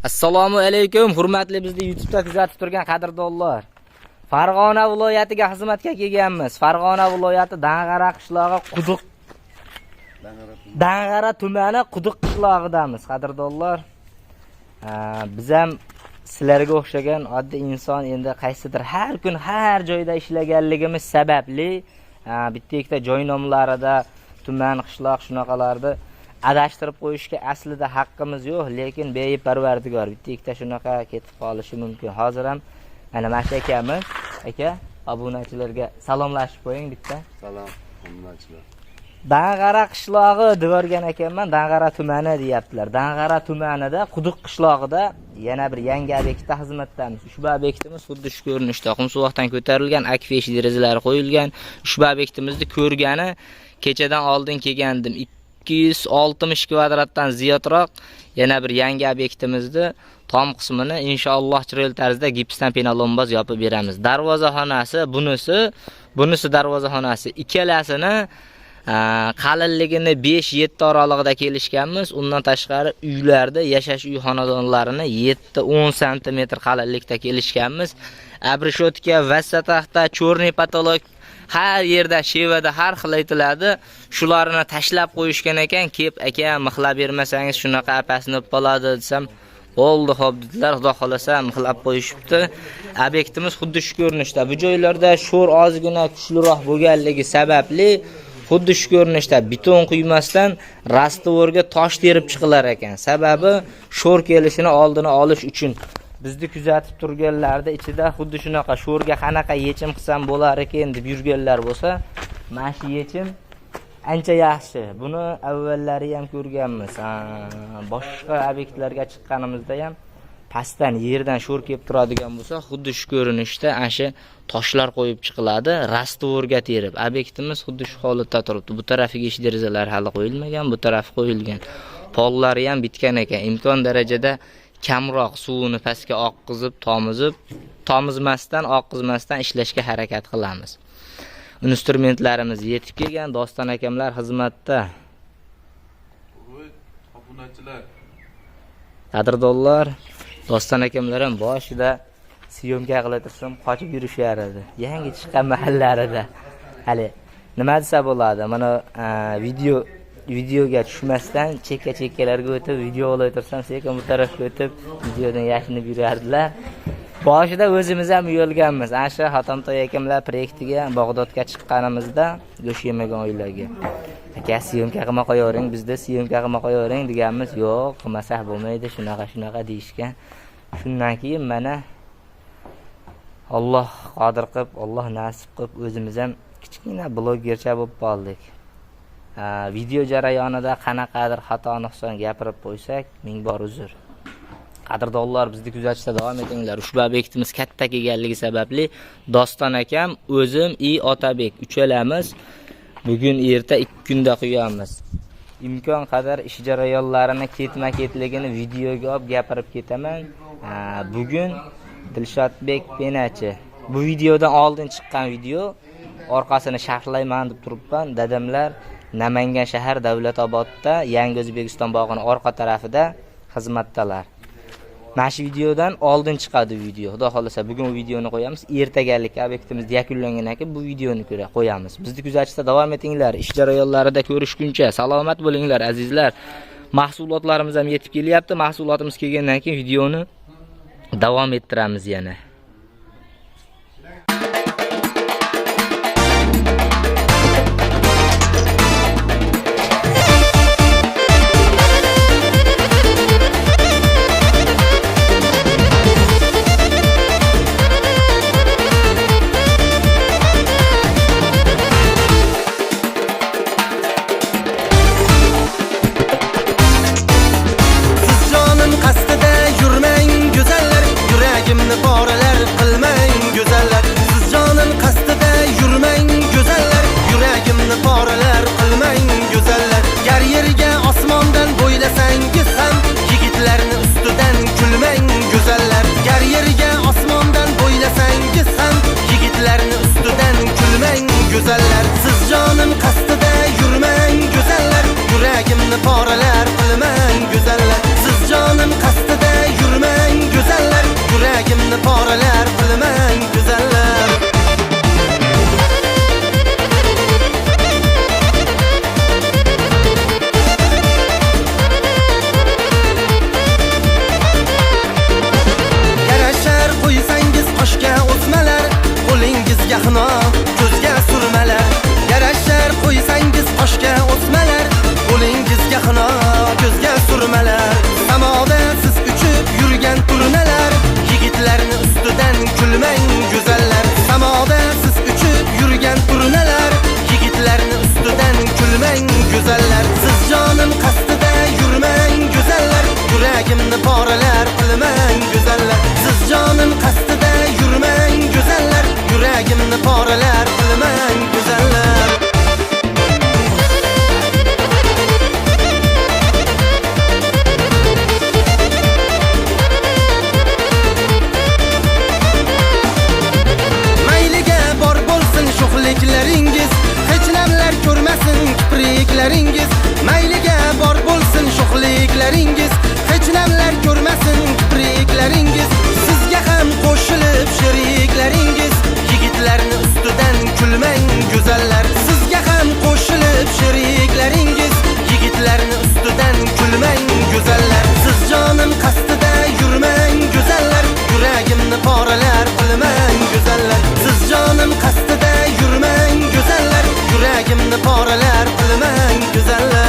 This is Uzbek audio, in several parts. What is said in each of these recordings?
Assalomu alaykum, hurmatli bizni YouTube'da kuzatib turgan qadrdonlar. Farg'ona viloyatiga xizmatga kelganmiz. Farg'ona viloyati Dang'ara qishlog'i Quduq Dang'ara tumani Quduq qishlog'idamiz, qadrdonlar. Biz ham sizlarga o'xshagan oddiy inson endi qaysidir har kun har joyda ishlaganligimiz sababli bitta joy nomlarida tuman, qishloq shunaqalarda adashtirib qo'yishga aslida haqqimiz yo'q, lekin Parvardigor bitta shunaqa ketib qolishi mumkin. Hozir ham mana Mash akamiz, aka, obunachilarga salomlashib qo'ying bitta. Salom, obunachilar. Dang'ara qishlog'i deb o'rgan ekanman, Dang'ara tumani deyaptilar. Dang'ara tumanida Quduq qishlog'ida yana bir yangi obyektda xizmatdamiz. Ushbu obyektimiz xuddi shu ko'rinishda qumsuvoqdan ko'tarilgan, akfesh derazalari qo'yilgan. Ushbu obyektimizni ko'rgani kechadan oldin kelgandim. 260 kvadratdan ziyodroq yana bir yangi obyektimizni tom qismini inshaalloh chiroyli tarzda gipsdan penalomboz yopib beramiz. Darvozaxonasi bunisi darvozaxonasi. Ikkalasini qalinligini 5-7 oralig'ida kelishganmiz. Undan tashqari uylarda yashash uy xonadonlarini 7-10 sm qalinlikda kelishganmiz. Abrishotka, vassataxta, cho'rniy patolog har yerda shevada har xil aytiladi. Shularni tashlab qo'yishgan ekan, kep aka mixlab bermasangiz shunaqa apasini olib qoladi desam, bo'ldi xo'p dedilar. Xudo xolasa mixlab qo'yishibdi. Obyektimiz xuddi shu ko'rinishda. Bu joylarda sho'r ozgina kuchliroq bo'lganligi sababli xuddi shu ko'rinishda beton quymasdan rastvorga tosh terib chiqilar ekan. Sababi sho'r kelishini oldini olish uchun. Bizni kuzatib turganlarda ichida xuddi shunaqa sho'rga qanaqa yechim qilsam bo'lar ekan deb yurganlar bo'lsa, mana shu yechim ancha yaxshi. Buni avvallari ham ko'rganmiz. Boshqa obyektlarga chiqqanimizda ham pastdan yerdan sho'r kelib turadigan bo'lsa, xuddi shu ko'rinishda ana toshlar qo'yib chiqiladi, rastvorga terib. Obyektimiz xuddi shu holatda turibdi. Bu tarafiga ish derazalari hali qo'yilmagan, bu tarafi qo'yilgan. Pollari ham bitgan ekan. Imkon darajada kamroq suvni pastga oqqizib, oqqizmasdan ishlashga harakat qilamiz. Instrumentlarimiz yetib kelgan, Doston akamlar xizmatda. Obunachilar. Qadrdonlar, Doston akamlar ham boshida syomka qilatirsam qochib yurishar edi. Yangi chiqqan mahallarida. Hali nima desa bo'ladi? Mana videoga tushmasdan chekka-chekkalarga o'tib video olaytirsam, sekin bu tarafga o'tib videodan yashinib yurardilar. Boshida o'zimiz ham uyalganmiz. Asha Hatamtoy akamlar proyektiga Bag'dodga chiqqanimizda go'sh yemagan oylarga. Aka syomka qilma qo'yavering, bizda syomka qilma qo'yavering deganmiz. Yo'q, qilmasak bo'lmaydi, shunaqa deyishgan. Shundan keyin mana Alloh qodir qilib, Alloh nasib qilib o'zimiz ham kichkina blogercha bo'lib qoldik. Video jarayonida qanaqadir xato nuqson gapirib qo'ysak, ming bor uzr. Qadrdonlar, bizni kuzatishda davom etinglar. Ushbu obyektimiz katta kelganligi sababli Doston akam, o'zim, Otabek uchalamiz bugun erta 2 kunda qo'yamiz. Imkon qadar ish jarayonlarini ketma-ketligini videoga olib gapirib ketaman. Bugun Dilshodbek Penachi. Bu videodan oldin chiqqan video, orqasini sharhlayman deb turibman. Dadamlar Namangan shahar Davlatobodda Yangi O'zbekiston bog'ining orqa tarafida xizmatdalar. Mana shu videodan oldin chiqadi video. Xudo xolasa bugun videoni qo'yamiz. Ertagalik obyektimiz yakunlangandan keyin bu videoni qo'yamiz. Bizni kuzatishda davom etinglar. Ish jarayonlarida ko'rishguncha salomat bo'linglar azizlar. Mahsulotlarimiz ham yetib kelyapti. Mahsulotimiz kelgandan keyin videoni davom ettiramiz yana. Siz canın qasdida yurmang go'zallar, yuragimni poralar qilmang go'zallar. Siz canın qasdida yurmang yuragimni poralar qilmang go'zallar. Siz jonim qasdida yurmang go'zallar, yuragimni poralar qilmang go'zallar. Mayliga bor bo'lsin sho'xliklaringiz, hech namlar ko'rmasin kipriklaringiz. Mayliga bor bo'lsin sho'xliklaringiz, hech namlar ko'rmasin kipriklaringiz. Sizga ham qo'shilib sheriklaringiz, yigitlarni ustidan kulmang go'zallar. Sizga ham qo'shilib sheriklaringiz, yigitlarni ustidan kulmang go'zallar. Siz jonim qasdida yurmang go'zallar, yuragimni poralar qilmang go'zallar. Siz jonim qasdida yurmang go'zallar, yuragimni poralar qilmang go'zallar.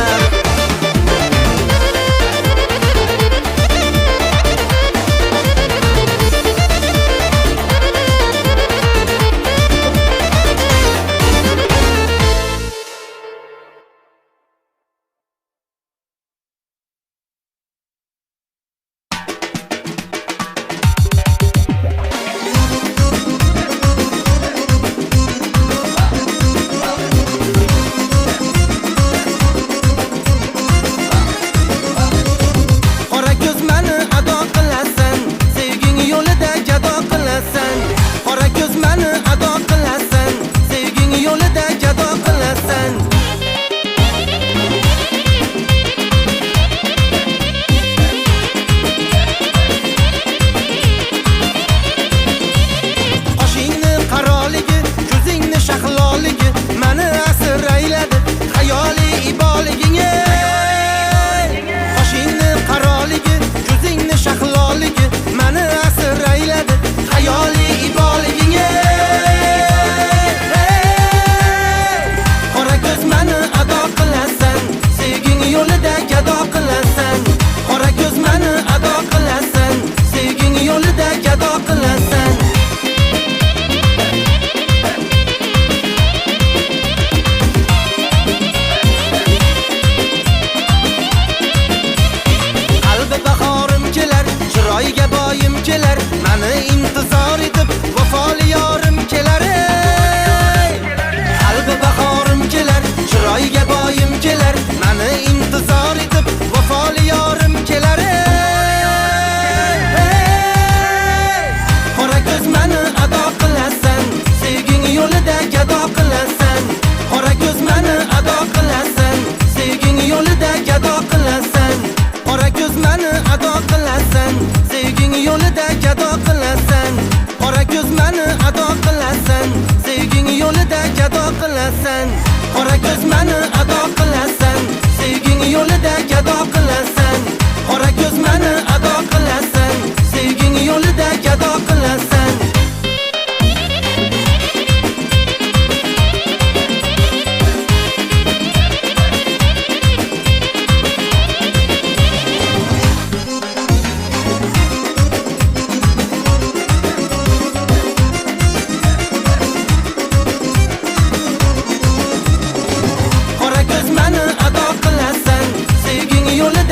Qora ko'z meni ado qilasan, sevging yo'lida gado qilasan. Qora ko'z meni ado qilasan, sevging yo'lida gado qilasan. Qoshingni qaroligi, ko'zingni shahloligi meni asrayladi, xayoli iboliging. Qoshingni qaroligi, ko'zingni shahloligi meni asrayladi, xayoli iboliging. Qora ko'z meni ado qilasan, sevging yo'lida gado qilasan. Qora ko'z meni ado qilasan, sevging yo'lida gado qilasan. Qalbi bahorim kelar, chiroyiga boyim kelar, meni intizor etib vafoli yorim kelar. Qalbi bahorim kelar, chiroyiga boyim kelar, meni intizor etib vafoli yorim kelar. Qora ko'z meni ado qilasan, sevging yo'lida gado qilasan. Qora ko'z meni ado qilasan, sevging yo'lida gado qilasan. Qora ko'z meni ado qilasan, sevging yo'lida gado qilasan. Qora ko'z meni ado qilasan, sevging yo'lida gado qilasan. Qora ko'z meni ado qilasan, sevging yo'lida gado qilasan. Qora ko'z meni ado qilasan, sevging yo'lida gado qilasan. Qora ko'z meni ado qilasan, sevging yo'lida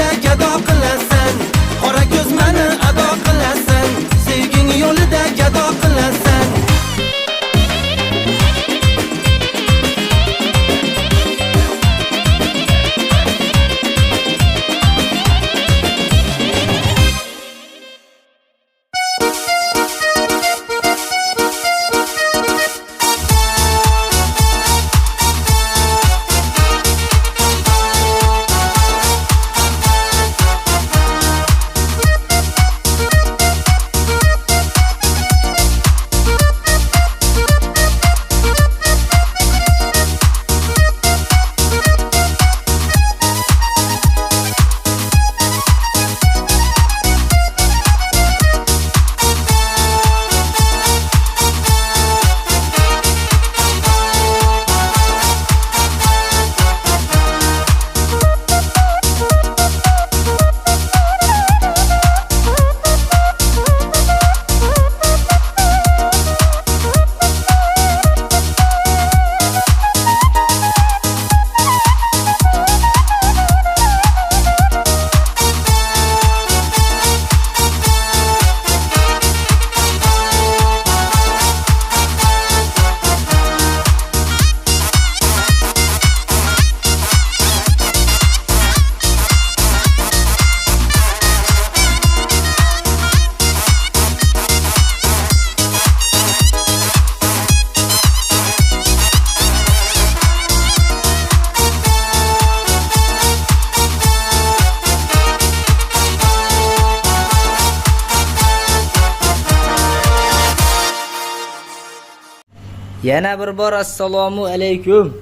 Yana bir bor assalomu alaykum.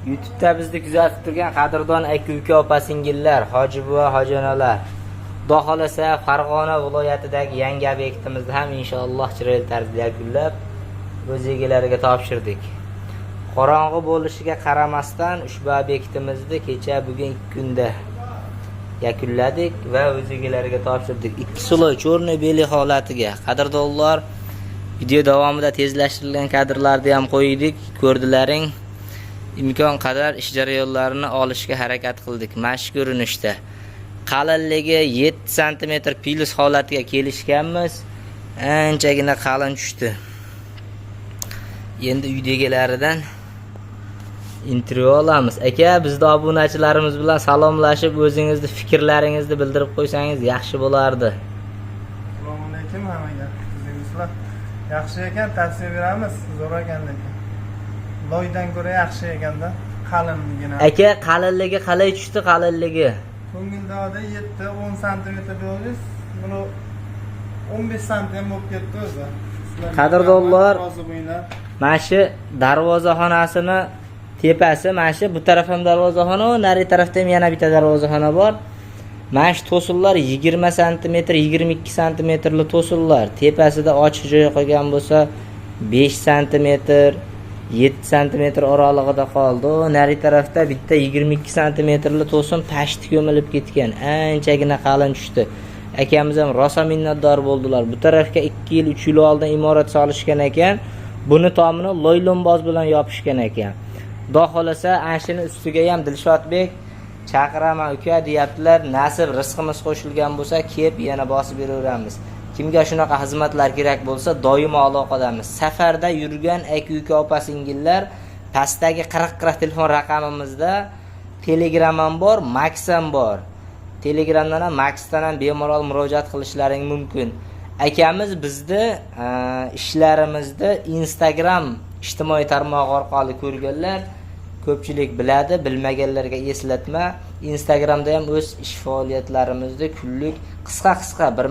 YouTube'da bizni kuzatib turgan qadrdon aka-uka opa-singillar, hoji buva, hojonalar. Xudo xolasa Farg'ona viloyatidagi yangi obyektimizni ham inshaalloh chiroyli tarzda yakunlab o'z egalariga topshirdik. Qorong'i bo'lishiga qaramasdan ushbu obyektimizni kecha bugun 2 kunda yakunladik va o'z egalariga topshirdik. 2 sloy cho'rniy beli holatiga. Qadrdonlar, video davomida tezlashtirilgan kadrlarni ham qo'ydik, ko'rdilaring. Imkon qadar ish jarayonlarini olishga harakat qildik. Mashq ko'rinishda. Qalinligi 7 sm plus holatiga kelishganmiz. Anchagina qalin tushdi. Endi uydagilardan intervyu olamiz. Aka, bizning obunachilarimiz bilan salomlashib, o'zingizni fikrlaringizni bildirib qo'ysangiz yaxshi bo'lardi. Assalomu alaykum hammaga. Sizlar yaxshi ekan, tavsiya beramiz. Zo'r ekan lekin. Loydan ko'ra yaxshi ekanda, qalinligini. Aka, qalinligi qalay tushdi, qalinligi? Ko'ngildagida 7-10 sm bo'ldi. Buni 15 sm bo'lib ketdi o'zi. Qadrdonlar, rozi bo'linglar. mana shu darvozaxonasini tepasi, mana shu bu taraf ham darvozaxona, nari tarafda ham yana bitta darvozaxona bor. Mana shu to'sinlar 20 sm, 22 sm li to'sinlar. Tepasida ochiq joy qolgan bo'lsa 5 sm, 7 sm oralig'ida qoldi. Nari tarafda bitta 22 sm li to'sin pashti ko'milib ketgan. Anchagina qalin tushdi. Akamiz ham rosa minnatdor bo'ldilar. Bu tarafga 2 yil, 3 yil oldin imorat solishgan ekan. Buni tomini loylonboz bilan yopishgan ekan. Xudo xolasa, anshini ustiga ham Dilshodbek chaqiraman uka deyaptilar. Nasib rizqimiz qo'shilgan bo'lsa, kelib yana bosib beraveramiz. Kimga shunaqa xizmatlar kerak bo'lsa, doimo aloqadamiz. Safarda yurgan aka-uka opa-singillar, pastdagi 40 telefon raqamimizda Telegram ham bor, Max ham bor. Telegramdan ham, Maxdan ham bemalol murojaat qilishlaring mumkin. Akamiz bizni ishlarimizni Instagram ijtimoiy tarmoq orqali ko'rganlar ko'pchilik biladi, bilmaganlarga eslatma. Instagramda ham o'z ish faoliyatlarimizni kunlik qisqa 1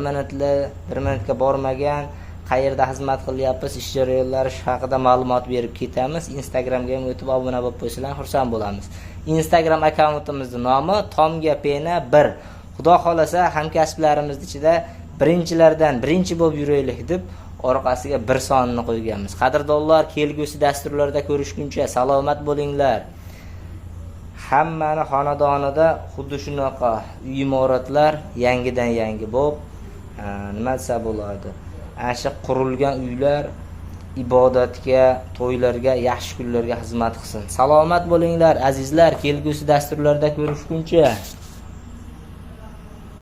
minutga bormagan, qayerda xizmat qilyapmiz, ish jarayonlari haqida ma'lumot berib ketamiz. Instagramga ham o'tib obuna bo'lib qo'ysalar xursand bo'lamiz. Instagram akkauntimizning nomi tomgapena1. Xudo xolasa hamkasblarimiz ichida birinchilardan birinchi bo'lib yuraylik deb orqasiga 1 sonni qo'yganmiz. Qadrdonlar, kelgusi dasturlarda ko'rishguncha salomat bo'linglar. Hammani xonadonida xuddi shunaqa uy imoratlar yangidan yangi bo'lib, nima desa bo'ladi? Asha qurilgan uylar ibodatga, to'ylarga, yaxshi kunlarga xizmat qilsin. Salomat bo'linglar azizlar, kelgusi dasturlarda ko'rishguncha.